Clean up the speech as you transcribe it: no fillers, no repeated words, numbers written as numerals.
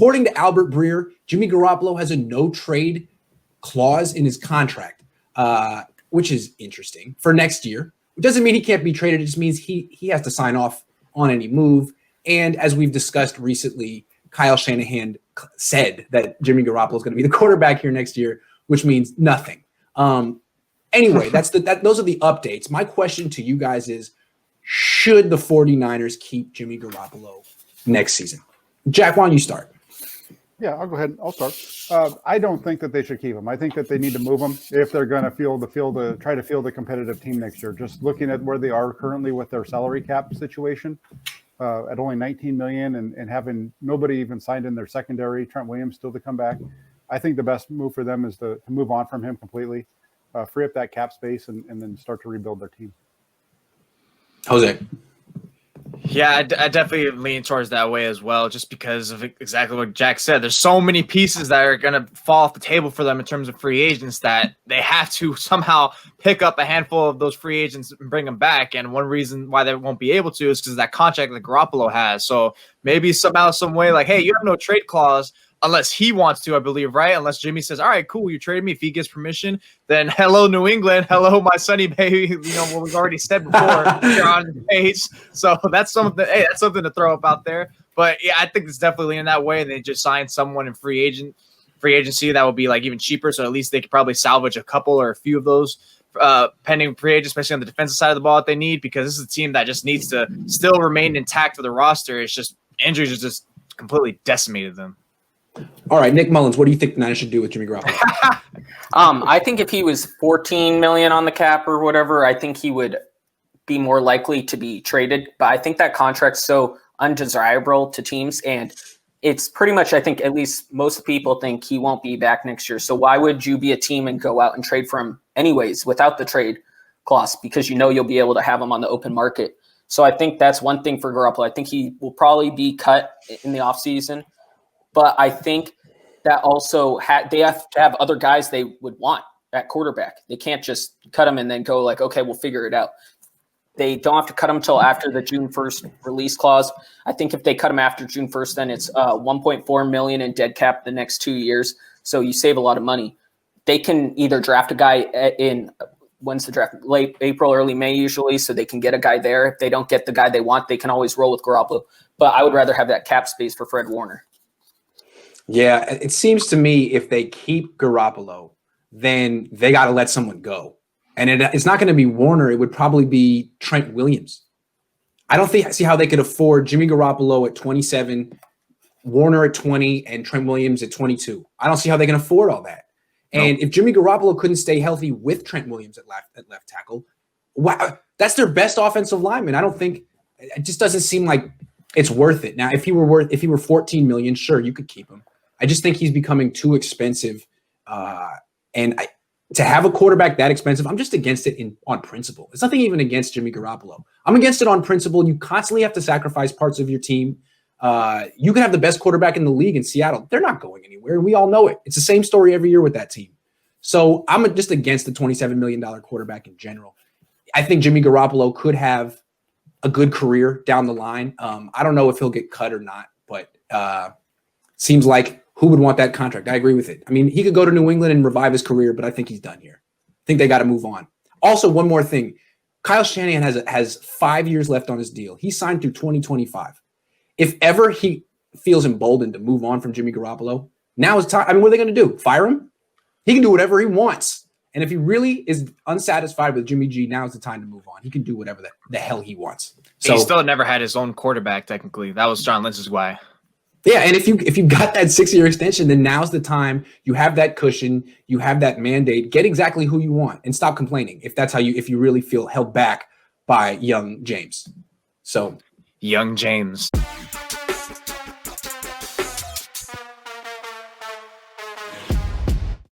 according to Albert Breer, Jimmy Garoppolo has a no-trade clause in his contract, which is interesting for next year. It doesn't mean he can't be traded. It just means he has to sign off on any move. And as we've discussed recently, Kyle Shanahan said that Jimmy Garoppolo is going to be the quarterback here next year, which means nothing. Anyway, those are the updates. My question to you guys is, should the 49ers keep Jimmy Garoppolo next season? Jack, why don't you start? Yeah, I'll go ahead. I'll start. I don't think that they should keep him. I think that they need to move him if they're going to try to field a competitive team next year. Just looking at where they are currently with their salary cap situation, at only $19 million and having nobody even signed in their secondary, Trent Williams still to come back. I think the best move for them is to move on from him completely, free up that cap space, and then start to rebuild their team. Jose. Yeah, I definitely lean towards that way as well, just because of exactly what Jack said. There's so many pieces that are going to fall off the table for them in terms of free agents that they have to somehow pick up a handful of those free agents and bring them back. And one reason why they won't be able to is because of that contract that Garoppolo has. So maybe somehow, some way, like, hey, you have no trade clause unless he wants to, I believe, right? Unless Jimmy says, all right, cool, you traded me. If he gets permission, then hello, New England. Hello, my sunny baby. You know what we've already said before. You're on the page. So that's something, hey, that's something to throw up out there. But yeah, I think it's definitely in that way. And they just signed someone in free agency that would be like even cheaper. So at least they could probably salvage a couple or a few of those pending free agents, especially on the defensive side of the ball that they need, because this is a team that just needs to still remain intact for the roster. It's just injuries just completely decimated them. All right, Nick Mullins, what do you think the Niners should do with Jimmy Garoppolo? I think if he was $14 million on the cap or whatever, I think he would be more likely to be traded. But I think that contract's so undesirable to teams, and it's pretty much, I think, at least most people think he won't be back next year. So why would you be a team and go out and trade for him anyways without the trade clause? Because you know you'll be able to have him on the open market. So I think that's one thing for Garoppolo. I think he will probably be cut in the offseason. But I think that also they have to have other guys they would want at quarterback. They can't just cut him and then go like, okay, we'll figure it out. They don't have to cut him until after the June 1st release clause. I think if they cut him after June 1st, then it's $1.4 million in dead cap the next 2 years. So you save a lot of money. They can either draft a guy in when's the draft? Late April, early May usually, so they can get a guy there. If they don't get the guy they want, they can always roll with Garoppolo. But I would rather have that cap space for Fred Warner. Yeah, it seems to me if they keep Garoppolo, then they got to let someone go. And it's not going to be Warner. It would probably be Trent Williams. I don't see how they could afford Jimmy Garoppolo at 27, Warner at 20, and Trent Williams at 22. I don't see how they can afford all that. And if Jimmy Garoppolo couldn't stay healthy with Trent Williams at left tackle, wow, that's their best offensive lineman. I don't think it just doesn't seem like it's worth it. Now, if he were $14 million, sure, you could keep him. I just think he's becoming too expensive. To have a quarterback that expensive, I'm just against it on principle. It's nothing even against Jimmy Garoppolo. I'm against it on principle. You constantly have to sacrifice parts of your team. You can have the best quarterback in the league in Seattle. They're not going anywhere. We all know it. It's the same story every year with that team. So I'm just against the $27 million quarterback in general. I think Jimmy Garoppolo could have a good career down the line. I don't know if he'll get cut or not, but seems like who would want that contract? I agree with it. I mean, he could go to New England and revive his career, but I think he's done here. I think they got to move on. Also, one more thing. Kyle Shanahan has 5 years left on his deal. He signed through 2025. If ever he feels emboldened to move on from Jimmy Garoppolo, now is time. I mean, what are they going to do? Fire him? He can do whatever he wants. And if he really is unsatisfied with Jimmy G, now is the time to move on. He can do whatever the hell he wants. So, he still never had his own quarterback, technically. That was John Lynch's guy. Yeah, and if you got that 6-year extension, then now's the time. You have that cushion, you have that mandate. Get exactly who you want and stop complaining if you really feel held back by young James. So young James.